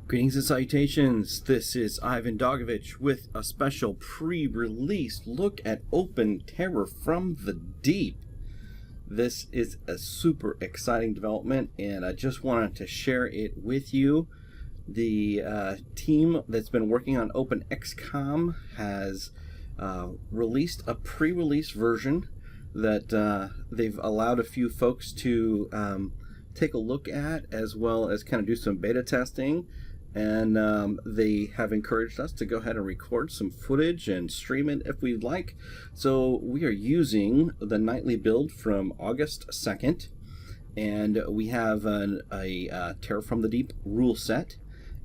Greetings and salutations. This is IvanDogovich with a special pre-release look at OpenTerra from the Deep. This is a super exciting development, and I just wanted to share it with you. The team that's been working on OpenXCOM has released a pre-release version that they've allowed a few folks to take a look at, as well as kind of do some beta testing. And they have encouraged us to go ahead and record some footage and stream it if we'd like. So we are using the nightly build from August 2nd, and we have a Terra from the Deep rule set.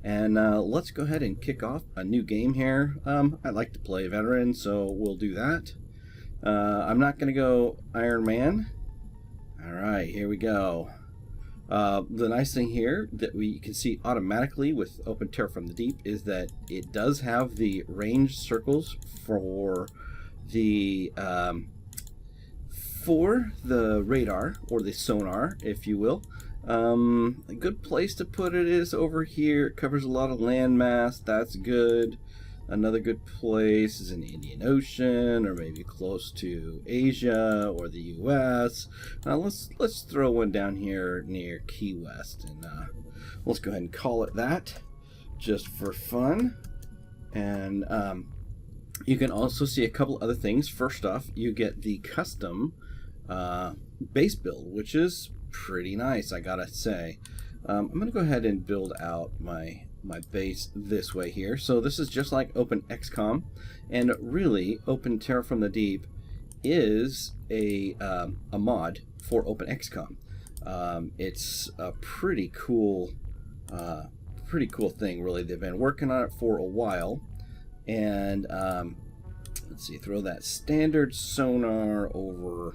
And let's go ahead and kick off a new game here. I like to play veteran, so we'll do that. I'm not going to go Iron Man. All right, here we go. The nice thing here that we can see automatically with OpenTerra from the Deep is that it does have the range circles for the radar, or the sonar, if you will. A good place to put it is over here. It covers a lot of landmass. That's good. Another good place is in the Indian Ocean, or maybe close to Asia or the U.S. Let's throw one down here near Key West, and let's go ahead and call it that, just for fun. And you can also see a couple other things. First off, you get the custom base build, which is pretty nice, I gotta say. I'm gonna go ahead and build out my base this way here. So this is just like OpenXCOM, and really OpenTerra from the Deep is a mod for OpenXCOM. It's a pretty cool thing, really. They've been working on it for a while, and let's see, throw that standard sonar over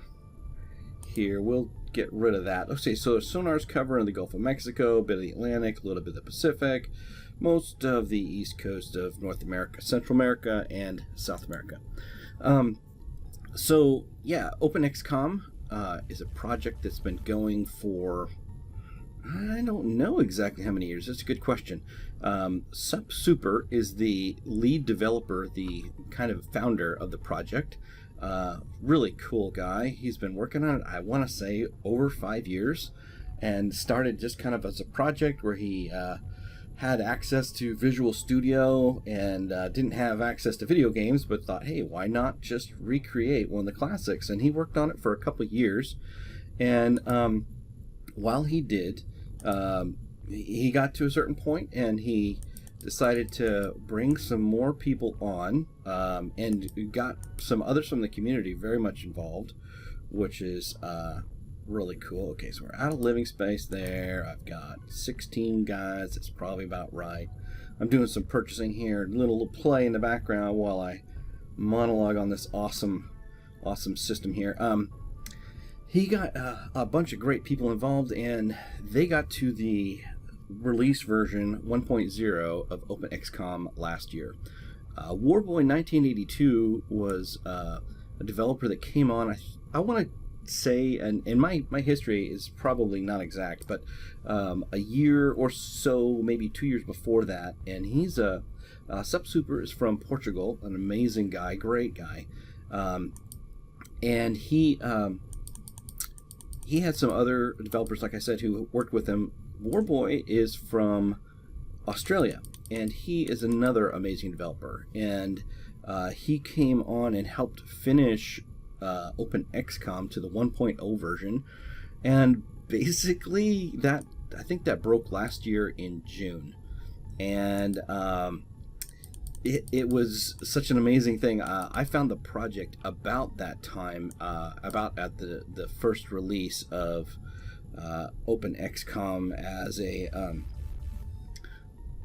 here. We'll get rid of that. Okay, so sonars cover in the Gulf of Mexico, a bit of the Atlantic, a little bit of the Pacific, most of the east coast of North America, Central America, and South America. So yeah, OpenXCOM is a project that's been going for, I don't know exactly how many years. That's a good question. Super is the lead developer, the kind of founder of the project. Really cool guy. He's been working on it, I want to say, over 5 years, and started just kind of as a project where he had access to Visual Studio and didn't have access to video games, but thought, hey, why not just recreate one of the classics? And he worked on it for a couple of years, and while he did, he got to a certain point, and he decided to bring some more people on, and got some others from the community very much involved, which is really cool. Okay, so we're out of living space there. I've got 16 guys. That's probably about right. I'm doing some purchasing here, little play in the background while I monologue on this awesome system here. He got a bunch of great people involved, and they got to the release version 1.0 of OpenXCOM last year. Warboy 1982 was a developer that came on, I want to say, and my history is probably not exact, but a year or so, maybe 2 years before that. And he's Super is from Portugal, an amazing guy, great guy, and he had some other developers, like I said, who worked with him. Warboy is from Australia, and he is another amazing developer, and he came on and helped finish OpenXCOM to the 1.0 version, and basically I think that broke last year in June, and it was such an amazing thing. I found the project about that time, about at the first release of OpenXCOM as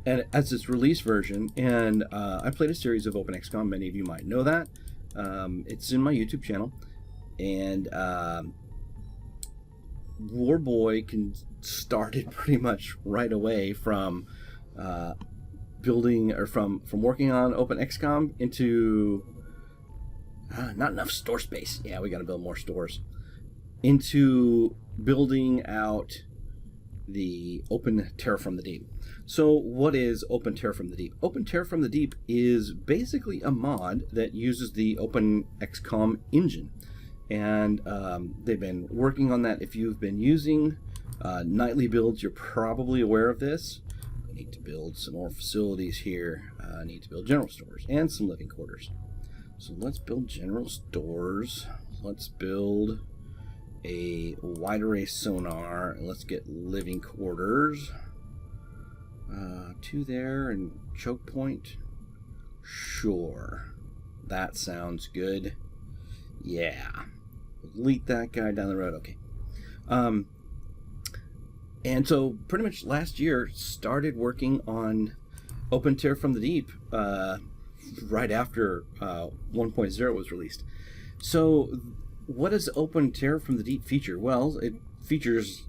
as its release version, and I played a series of OpenXCOM. Many of you might know that. It's in my YouTube channel, and Warboy started pretty much right away from building, or from working on OpenXCOM into not enough store space. Yeah, we got to build more stores. Into building out the OpenTftD. So what is OpenTftD? OpenTftD is basically a mod that uses the OpenXCOM engine. And they've been working on that. If you've been using nightly builds, you're probably aware of this. I need to build some more facilities here. I need to build general stores and some living quarters. So let's build general stores. Let's build a wide array sonar, and let's get living quarters. 2 there and choke point. Sure, that sounds good. Yeah, delete that guy down the road. Okay. And so pretty much last year started working on OpenTftD right after 1.0 was released. So what does OpenTftD feature? Well, it features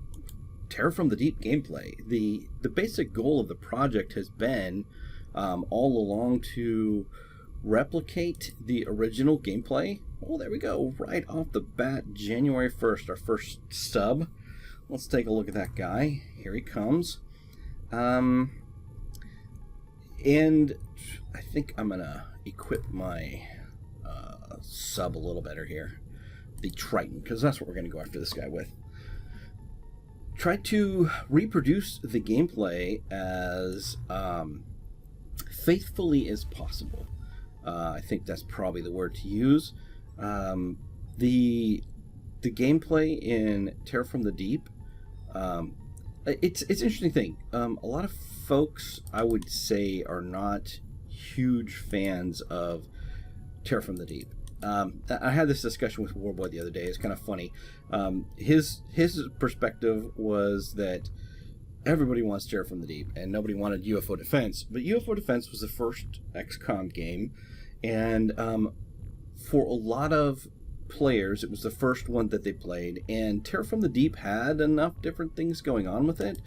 Terror from the Deep gameplay. The basic goal of the project has been all along to replicate the original gameplay. Oh, there we go. Right off the bat, January 1st, our first sub. Let's take a look at that guy. Here he comes. And I think I'm going to equip my sub a little better here. The Triton, because that's what we're going to go after this guy with. Try to reproduce the gameplay as faithfully as possible. I think that's probably the word to use. The gameplay in Terror from the Deep, it's an interesting thing. A lot of folks, I would say, are not huge fans of Terror from the Deep. I had this discussion with Warboy the other day. It's kind of funny. His perspective was that everybody wants Terror from the Deep, and nobody wanted UFO Defense. But UFO Defense was the first XCOM game, and for a lot of players, it was the first one that they played. And Terror from the Deep had enough different things going on with it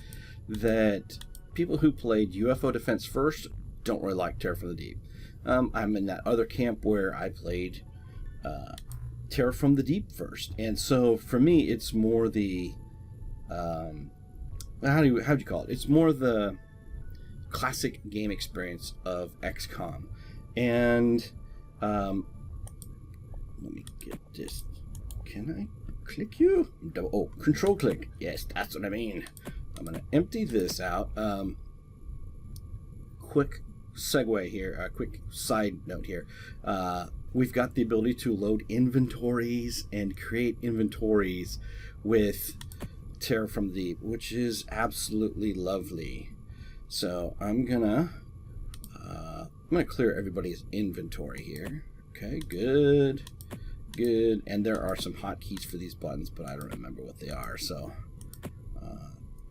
that people who played UFO Defense first don't really like Terror from the Deep. I'm in that other camp where I played Terror from the Deep first, and so for me it's more the how'd you call it? It's more the classic game experience of XCOM. And let me get this. Can I click you? Oh, control click. Yes, that's what I mean. I'm gonna empty this out. Quick segue here, a quick side note here. We've got the ability to load inventories and create inventories with Terror from the Deep, which is absolutely lovely. So I'm gonna clear everybody's inventory here. Okay, good, and there are some hotkeys for these buttons, but I don't remember what they are. So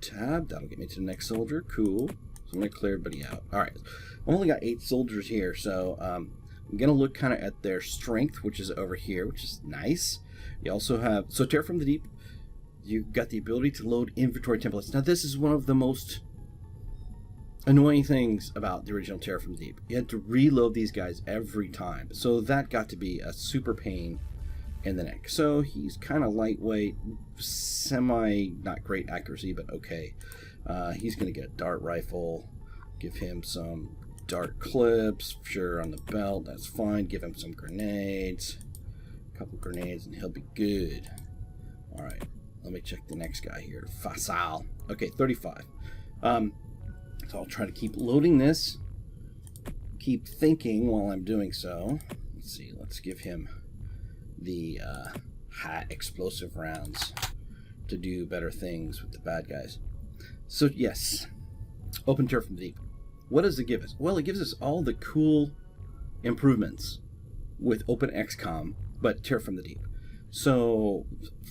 tab, that'll get me to the next soldier. Cool. So I'm gonna clear everybody out. All right, I've only got 8 soldiers here, so I'm gonna look kind of at their strength, which is over here, which is nice. You also have, so Terror from the Deep, you've got the ability to load inventory templates. Now this is one of the most annoying things about the original Terror from the Deep. You had to reload these guys every time, so that got to be a super pain in the neck. So he's kind of lightweight, semi not great accuracy, but okay. He's gonna get a dart rifle. Give him some dart clips, sure, on the belt, that's fine. Give him some grenades, a couple grenades, and he'll be good. All right, let me check the next guy here. Fasal. Okay, 35. So I'll try to keep loading this, keep thinking while I'm doing so. Let's see, let's give him the high explosive rounds to do better things with the bad guys. So yes, Open Terror from the Deep. What does it give us? Well, it gives us all the cool improvements with OpenXCOM, but Terror from the Deep. So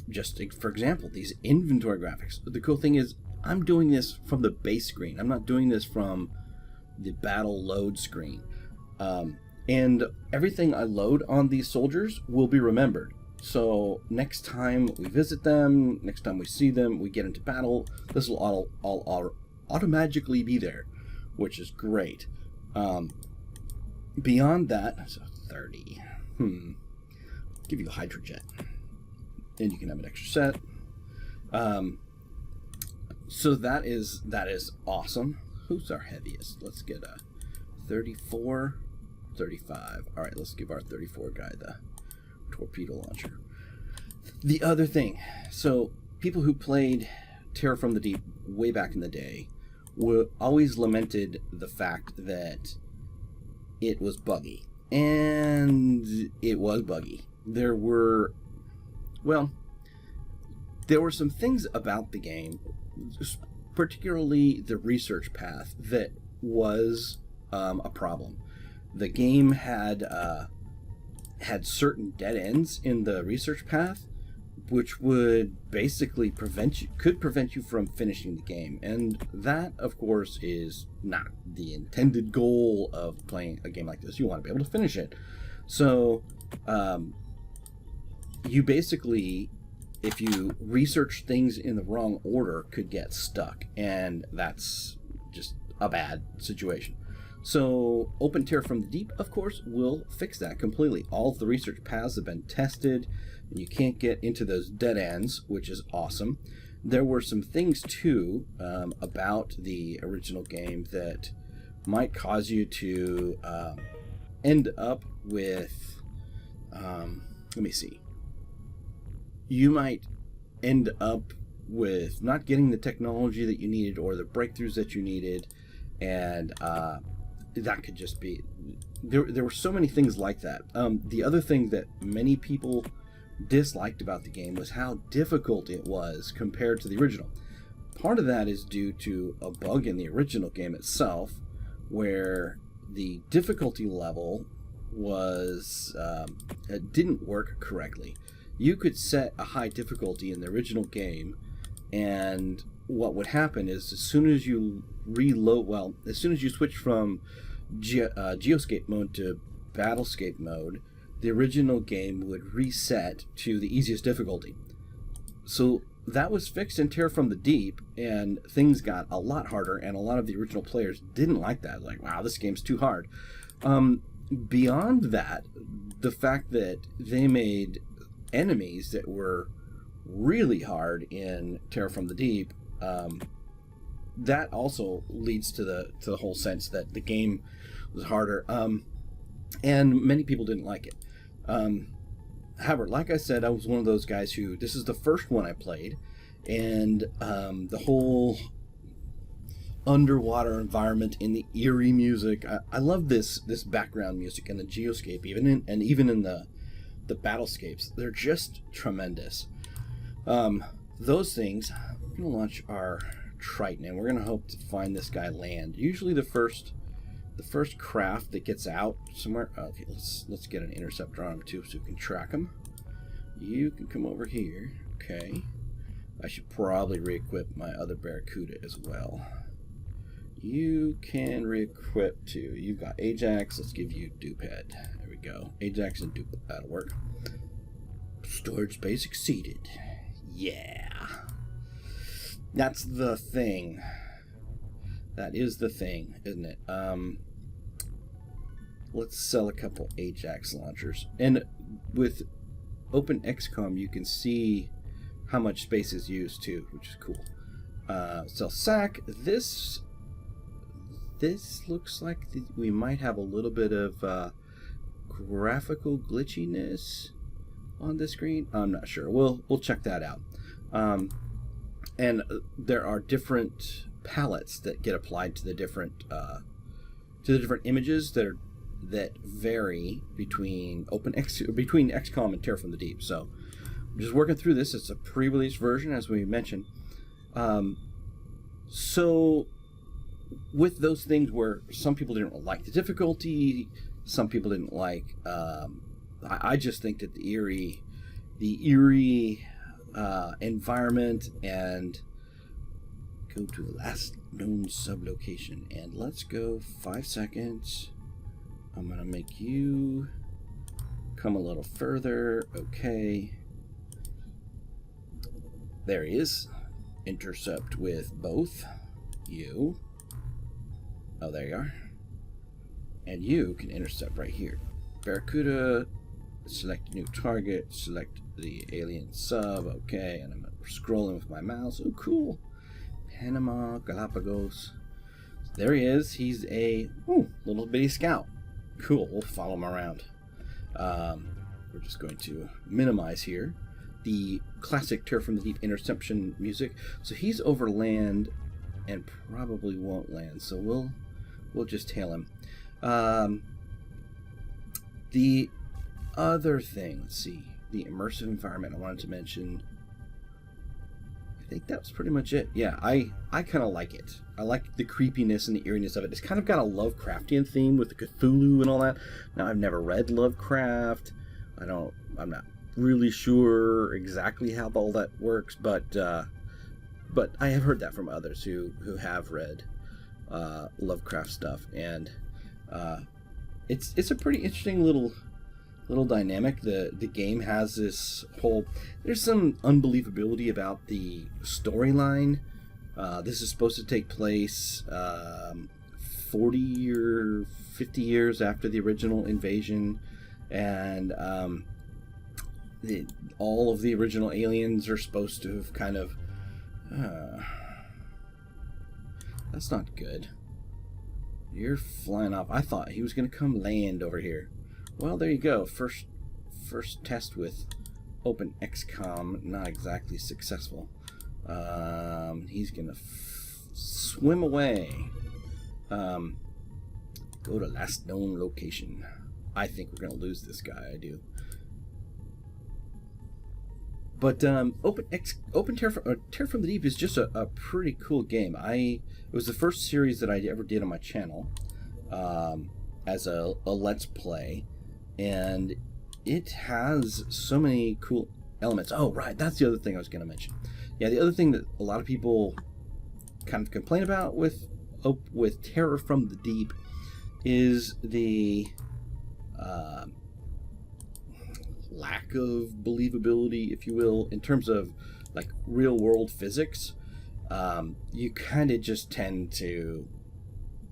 just for example, these inventory graphics. The cool thing is I'm doing this from the base screen. I'm not doing this from the battle load screen. And everything I load on these soldiers will be remembered. So next time we visit them, next time we see them, we get into battle, this will all automatically be there, which is great. Beyond that, so 30. Give you a hydrojet. Then you can have an extra set. So that is awesome. Who's our heaviest? Let's get a 34, 35. All right, let's give our 34 guy the torpedo launcher. The other thing, so people who played Terror from the Deep way back in the day always lamented the fact that it was buggy. And it was buggy. There were some things about the game, particularly the research path, that was a problem. The game had certain dead ends in the research path, which would basically prevent you from finishing the game. And that, of course, is not the intended goal of playing a game like this. You want to be able to finish it. So you basically, if you research things in the wrong order, could get stuck, and that's just a bad situation. So OpenTftD from the Deep, of course, will fix that completely. All of the research paths have been tested, and you can't get into those dead ends, which is awesome. There were some things, too, about the original game that might cause you to end up with, let me see. You might end up with not getting the technology that you needed or the breakthroughs that you needed, and that could just be... There were so many things like that. The other thing that many people disliked about the game was how difficult it was compared to the original. Part of that is due to a bug in the original game itself, where the difficulty level was it didn't work correctly. You could set a high difficulty in the original game, and what would happen is as soon as you switch from Geoscape mode to Battlescape mode, the original game would reset to the easiest difficulty. So that was fixed in Terror from the Deep, and things got a lot harder, and a lot of the original players didn't like that. Like, wow, this game's too hard. Beyond that, the fact that they made enemies that were really hard in Terror from the Deep, that also leads to the whole sense that the game was harder, and many people didn't like it. However, like I said, I was one of those guys who, this is the first one I played, and the whole underwater environment in the eerie music, I love this background music in the Geoscape, even in the Battlescapes. They're just tremendous. Those things, we're going to launch our Triton, and we're going to hope to find this guy land. Usually the first craft that gets out somewhere. Okay, let's get an interceptor on him too, so we can track him. You can come over here. Okay, I should probably re-equip my other Barracuda as well. You can re-equip too. You've got Ajax. Let's give you Dupehead. There we go. Ajax and Dupe. That'll work. Storage space exceeded. Yeah. That's the thing. That is the thing, isn't it? Let's sell a couple Ajax launchers. And with OpenXCOM, you can see how much space is used too, which is cool. Sell SAC. This looks like we might have a little bit of graphical glitchiness on the screen. I'm not sure. We'll check that out. And there are different palettes that get applied to the different images that vary between XCOM and Terror from the Deep. So I'm just working through this. It's a pre-release version, as we mentioned. So with those things where some people didn't like the difficulty, some people didn't like, I just think that the eerie environment, and go to the last known sublocation, and let's go 5 seconds. I'm gonna make you come a little further. Okay, there he is. Intercept with both you. Oh, there you are. And you can intercept right here. Barracuda, select new target, select the alien sub. Okay, and I'm scrolling with my mouse. Oh, cool. Panama, Galapagos. There he is. He's a little bitty scout. Cool. We'll follow him around. We're just going to minimize here the classic Terror from the Deep interception music. So he's over land and probably won't land. So we'll just tail him. The other thing, let's see, the immersive environment I wanted to mention. I think that was pretty much it. Yeah, I kind of like it. I like the creepiness and the eeriness of it. It's kind of got a Lovecraftian theme with the Cthulhu and all that. Now, I've never read Lovecraft. I'm not really sure exactly how all that works, but I have heard that from others who have read Lovecraft stuff, and it's a pretty interesting little dynamic. The game has this whole, there's some unbelievability about the storyline. This is supposed to take place 40 or 50 years after the original invasion, and all of the original aliens are supposed to have kind of that's not good. You're flying off. I thought he was going to come land over here. Well, there you go. First test with OpenXCOM, not exactly successful. He's going to swim away. Go to last known location. I think we're going to lose this guy. I do. But Terror from the Deep is just a pretty cool game. It was the first series that I ever did on my channel as a Let's Play, and it has so many cool elements. Oh, right, that's the other thing I was going to mention. Yeah, the other thing that a lot of people kind of complain about with Terror from the Deep is the lack of believability, if you will, in terms of like real world physics. You kind of just tend to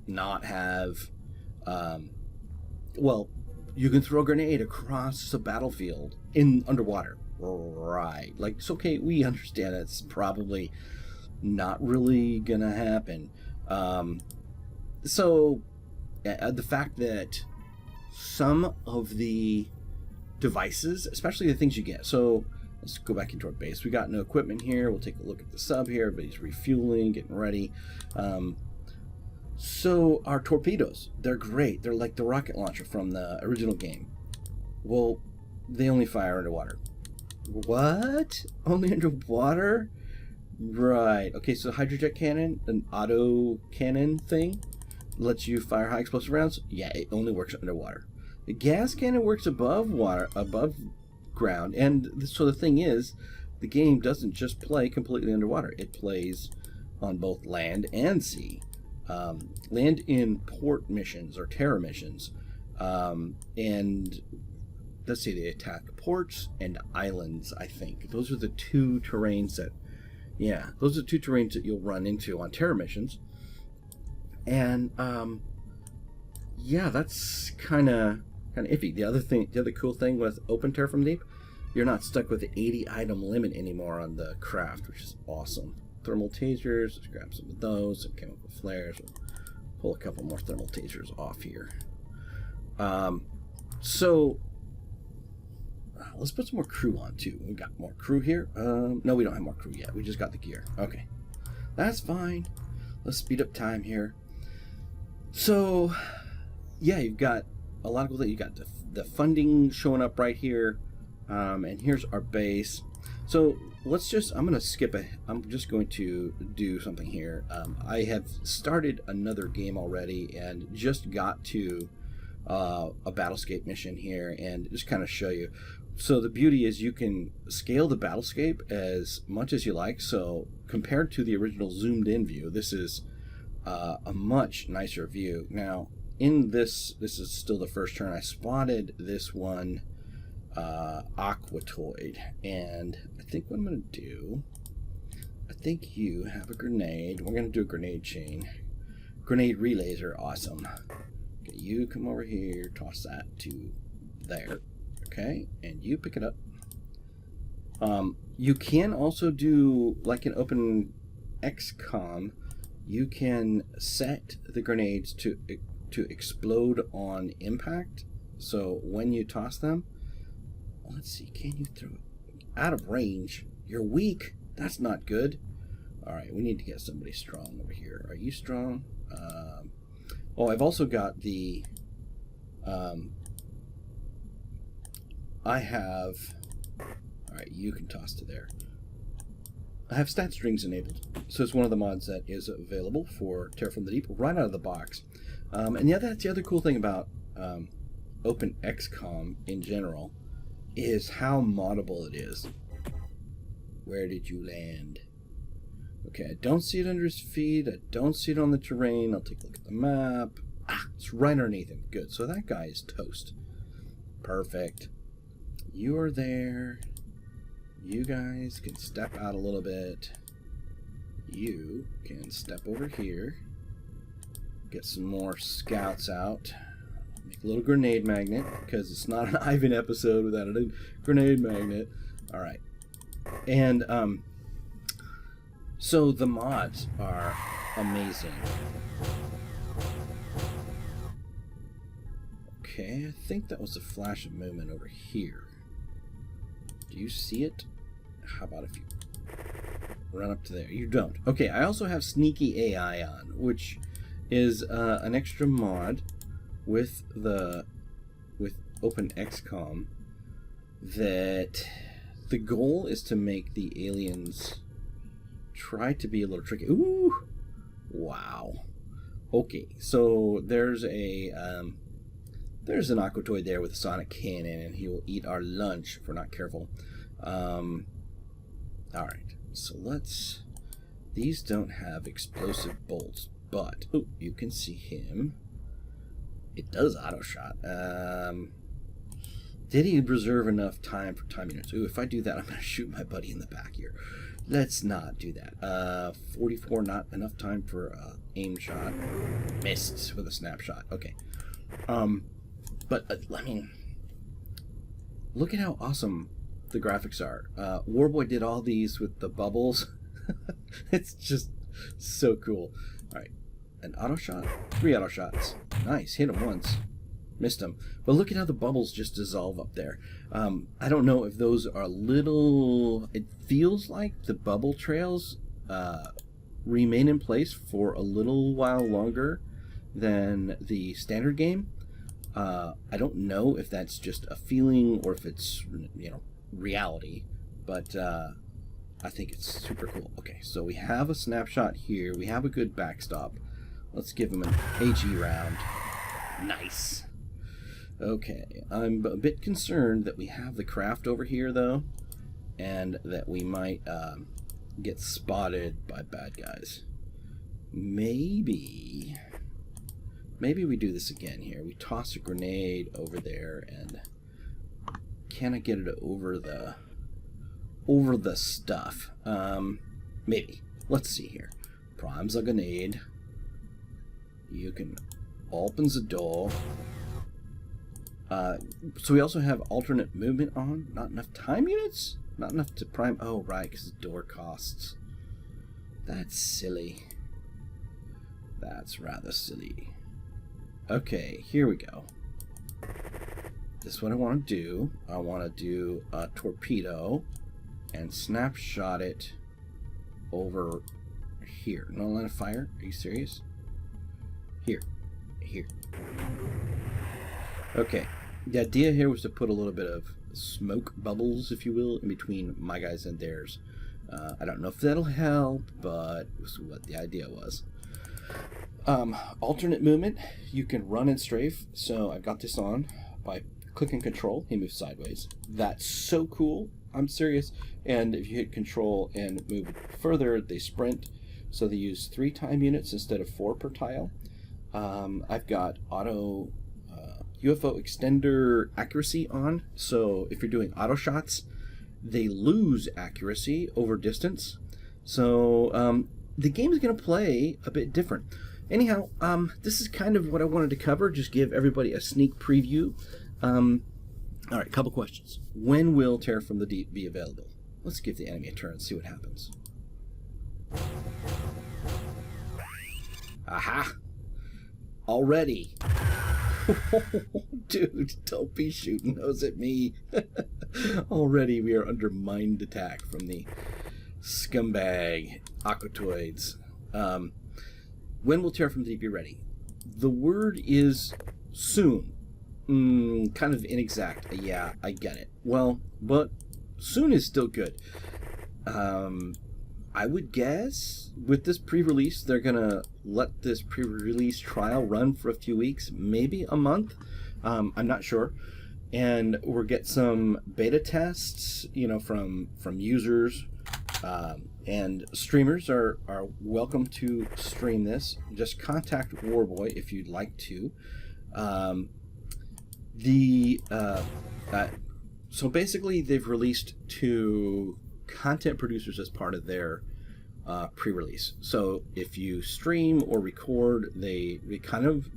not have well, you can throw a grenade across a battlefield in underwater, right? Like, it's okay, we understand it's probably not really gonna happen. So the fact that some of the devices, especially the things you get, so let's go back into our base. We got no equipment here. We'll take a look at the sub here. Everybody's refueling, getting ready. So our torpedoes, they're great. They're like the rocket launcher from the original game. Well, they only fire underwater. What? Only underwater? Right. Okay, so hydrojet cannon, an auto cannon thing, lets you fire high explosive rounds. Yeah, it only works underwater. The gas cannon works above water, above ground, and so the thing is, the game doesn't just play completely underwater. It plays on both land and sea. Land in port missions or terror missions, and let's see, they attack ports and islands. I think those are the two terrains that, yeah, those are the two terrains that you'll run into on terror missions. And yeah, that's kind of iffy. The other cool thing with Open Terror from Deep, you're not stuck with the 80 item limit anymore on the craft, which is awesome. Thermal tasers, let's grab some of those, some chemical flares. We'll pull a couple more thermal tasers off here. So let's put some more crew on too. We got more crew here. No, we don't have more crew yet. We just got the gear. Okay, that's fine. Let's speed up time here. So yeah, you've got a lot of cool things. You got the funding showing up right here, and here's our base. So let's just, I'm just going to do something here. I have started another game already and just got to a Battlescape mission here, and just kind of show you. So the beauty is you can scale the Battlescape as much as you like. So compared to the original zoomed in view, this is a much nicer view. Now in this is still the first turn. I spotted this one aquatoid, and I think what I'm going to do, I think you have a grenade. We're going to do a grenade chain. Grenade relays are awesome. Okay, you come over here, toss that to there. Okay, and you pick it up. You can also do like an OpenXCOM, you can set the grenades to explode on impact. So when you toss them, let's see, can you throw it out of range? You're weak. That's not good. All right, we need to get somebody strong over here. Are you strong? Oh, I've also got the I have, all right, you can toss to there. I have stat strings enabled, so it's one of the mods that is available for Terror from the Deep right out of the box. And yeah, that's the other cool thing about OpenXCOM in general, is how moddable it is. Where did you land? Okay, I don't see it under his feet. I don't see it on the terrain. I'll take a look at the map. Ah, it's right underneath him. Good. So that guy is toast. Perfect. You are there. You guys can step out a little bit. You can step over here. Get some more scouts out. Make a little grenade magnet, because it's not an Ivan episode without a grenade magnet. Alright. And, so the mods are amazing. Okay, I think that was a flash of movement over here. Do you see it? How about if you run up to there? You don't. Okay, I also have Sneaky AI on, which is an extra mod with OpenXCOM that the goal is to make the aliens try to be a little tricky. Ooh, wow. Okay, so there's an Aquatoid there with a sonic cannon, and he will eat our lunch if we're not careful. Alright, so these don't have explosive bolts, but, oh, you can see him. It does auto shot. Did he reserve enough time for time units? Ooh, if I do that, I'm going to shoot my buddy in the back here. Let's not do that. 44, not enough time for aim shot. Missed with a snapshot. Okay. But, I mean, look at how awesome the graphics are. Warboy did all these with the bubbles. It's just so cool. Alright, an auto shot, 3 auto shots. Nice, hit him once. Missed him. But look at how the bubbles just dissolve up there. I don't know if those are little... It feels like the bubble trails remain in place for a little while longer than the standard game. I don't know if that's just a feeling or if it's, you know, reality, but I think it's super cool. Okay, so we have a snapshot here. We have a good backstop. Let's give him an AG round. Nice. Okay, I'm a bit concerned that we have the craft over here, though, and that we might get spotted by bad guys. Maybe we do this again here. We toss a grenade over there, and can I get it over the stuff? Maybe. Let's see here. Primes a grenade. You can opens the door. So we also have alternate movement on. Not enough time units? Not enough to prime. Oh, right, because the door costs. That's silly. That's rather silly. Okay, here we go. This is what I want to do. I want to do a torpedo and snapshot it over here. No line of fire? Are you serious? Here. Okay. The idea here was to put a little bit of smoke bubbles, if you will, in between my guys and theirs. I don't know if that'll help, but this is what the idea was. Alternate movement, you can run and strafe. So I've got this on by clicking control. He moves sideways. That's so cool. I'm serious. And if you hit control and move further, they sprint. So they use 3 time units instead of 4 per tile. I've got auto UFO extender accuracy on. So if you're doing auto shots, they lose accuracy over distance. So the game is going to play a bit different. Anyhow, this is kind of what I wanted to cover. Just give everybody a sneak preview. All right, couple questions. When will Terror from the Deep be available? Let's give the enemy a turn and see what happens. Aha! Already. Dude, don't be shooting those at me. Already we are under mind attack from the scumbag aquatoids. When will Terraform Deep be ready? The word is soon. Kind of inexact. Yeah, I get it. Well, but soon is still good. I would guess with this pre-release, they're going to let this pre-release trial run for a few weeks, maybe a month. I'm not sure. And we'll get some beta tests, from users. And streamers are welcome to stream this. Just contact Warboy if you'd like to. So basically, they've released to content producers as part of their pre-release. So if you stream or record, they kind of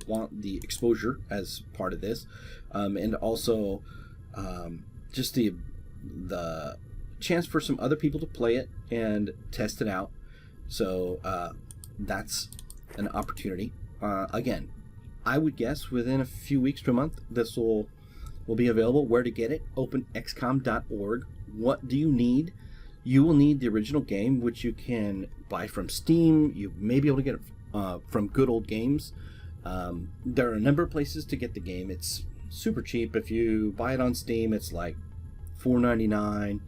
want the exposure as part of this, and also just the chance for some other people to play it and test it out. So that's an opportunity. Again, I would guess within a few weeks to a month, this will be available. Where to get it? OpenXCOM.org. What do you need? You will need the original game, which you can buy from Steam. You may be able to get it from Good Old Games. There are a number of places to get the game. It's super cheap. If you buy it on Steam, it's like $4.99.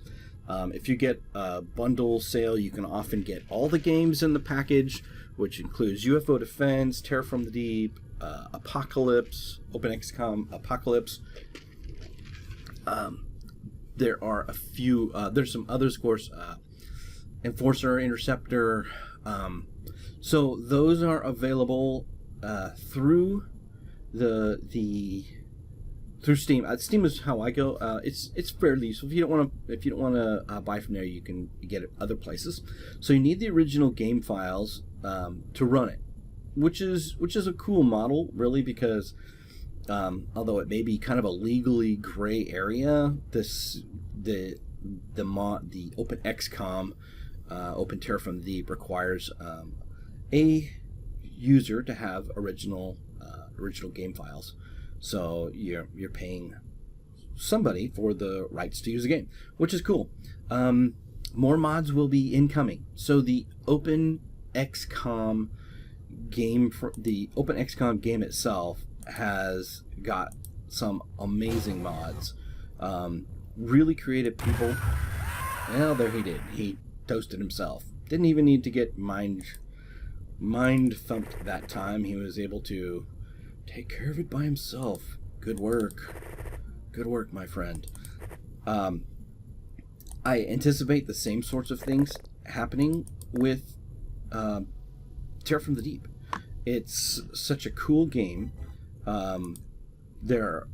If you get a bundle sale, you can often get all the games in the package, which includes UFO Defense, Terraform the Deep, Apocalypse, OpenXCOM Apocalypse. There are a few, there's some others, of course, Enforcer, Interceptor. So those are available through through Steam. Steam is how I go. It's fairly useful. If you don't want to buy from there, you can get it other places. So you need the original game files to run it, which is a cool model, really, because although it may be kind of a legally gray area, the OpenXCOM Open Terraform Deep requires a user to have original game files. So you're paying somebody for the rights to use the game, which is cool. More mods will be incoming. So the OpenXCOM game itself has got some amazing mods. Really creative people. Well, there he did. He toasted himself. Didn't even need to get mind thumped that time. He was able to take care of it by himself. Good work. Good work, my friend. I anticipate the same sorts of things happening with Terraform the Deep. It's such a cool game. They're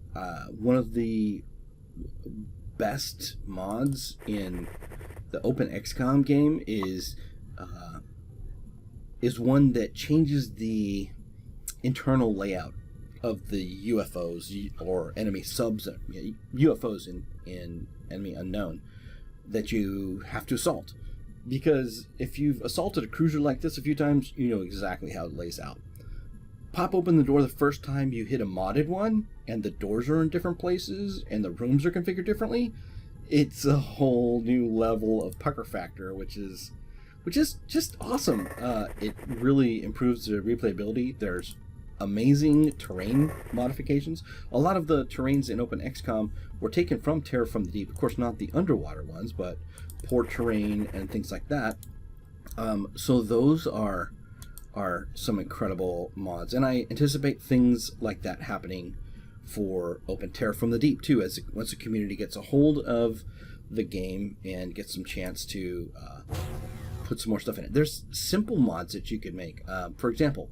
one of the best mods in the OpenXCOM game is one that changes the internal layout of the UFOs or enemy subs, UFOs in Enemy Unknown, that you have to assault. Because if you've assaulted a cruiser like this a few times, you know exactly how it lays out. Pop open the door the first time you hit a modded one, and the doors are in different places, and the rooms are configured differently. It's a whole new level of pucker factor, which is just awesome. It really improves the replayability. There's amazing terrain modifications. A lot of the terrains in OpenXCOM were taken from Terraform the Deep. Of course, not the underwater ones, but port terrain and things like that. So those are some incredible mods, and I anticipate things like that happening for Open Terraform the Deep too, as once the community gets a hold of the game and gets some chance to put some more stuff in it. There's simple mods that you could make. For example,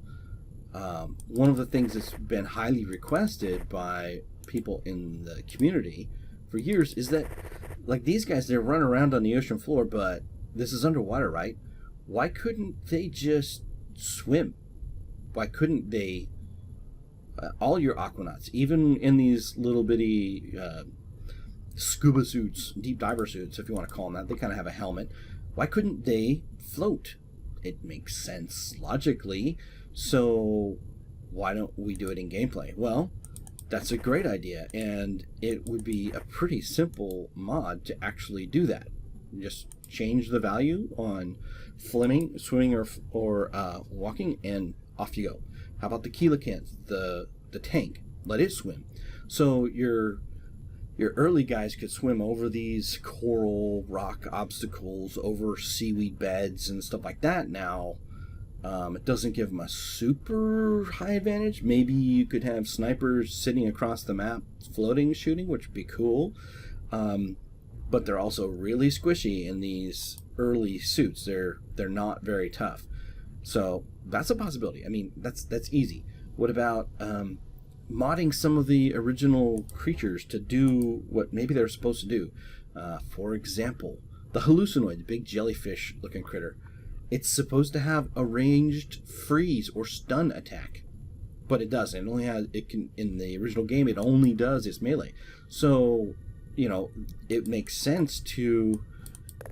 one of the things that's been highly requested by people in the community for years is that, like, these guys, they're running around on the ocean floor, but this is underwater, right? Why couldn't they just swim? Why couldn't they, all your aquanauts, even in these little bitty scuba suits, deep diver suits, if you want to call them that, they kind of have a helmet. Why couldn't they float? It makes sense logically. So why don't we do it in gameplay? Well, that's a great idea, and it would be a pretty simple mod to actually do that. Just change the value on swimming, or walking, and off you go. How about the coelacanth, the tank? Let it swim. So your early guys could swim over these coral rock obstacles, over seaweed beds and stuff like that. Now, it doesn't give them a super high advantage. Maybe you could have snipers sitting across the map floating, shooting, which would be cool. But they're also really squishy in these early suits. They're not very tough. So that's a possibility. I mean, that's easy. What about modding some of the original creatures to do what maybe they're supposed to do? For example, the hallucinoid, the big jellyfish-looking critter. It's supposed to have a ranged freeze or stun attack, but it doesn't. It only has, it can, in the original game, it only does its melee. So, you know, it makes sense to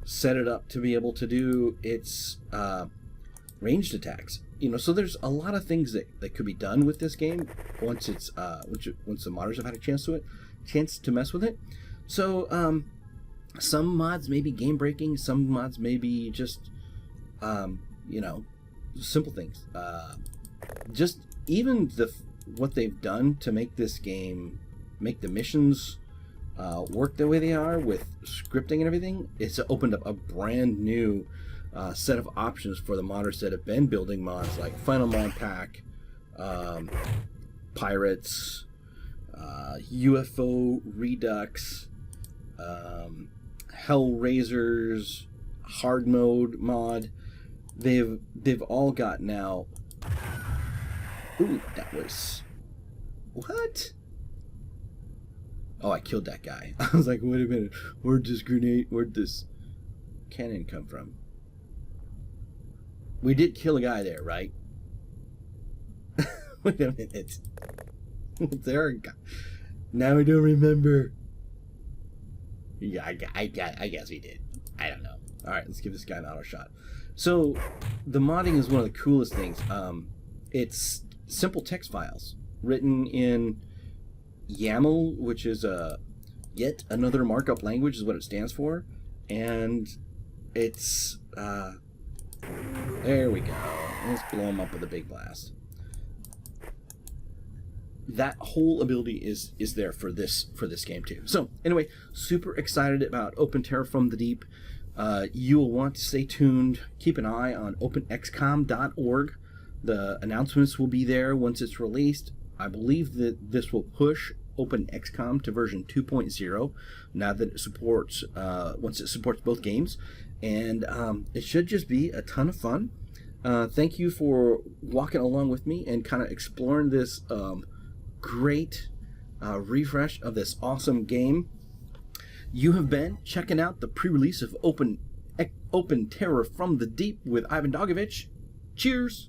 set it up to be able to do its ranged attacks. You know, so there's a lot of things that could be done with this game once it's once the modders have had a chance to mess with it. So some mods may be game breaking, some mods may be just you know, simple things. Just even what they've done to make this game, make the missions work the way they are with scripting and everything, it's opened up a brand new set of options for the modders that have been building mods like Final Mod Pack, Pirates, UFO Redux, Hellraisers, Hard Mode mod. They've all got now. Ooh, that was what? Oh, I killed that guy. I was like, wait a minute, where'd this cannon come from? We did kill a guy there, right? Wait a minute. Was there a guy? Now I don't remember. Yeah, I guess we did. I don't know. All right, let's give this guy an auto shot. So the modding is one of the coolest things. It's simple text files written in YAML, which is yet another markup language, is what it stands for, and it's there we go. Let's blow him up with a big blast. That whole ability is there for this game too. So anyway, super excited about OpenTerra from the Deep. You will want to stay tuned. Keep an eye on OpenXCOM.org. The announcements will be there once it's released. I believe that this will push OpenXCOM to version 2.0 now that it supports once it supports both games, and it should just be a ton of fun. Thank you for walking along with me and kind of exploring this great refresh of this awesome game. You have been checking out the pre-release of OpenTerra from the Deep with IvanDogovich. Cheers!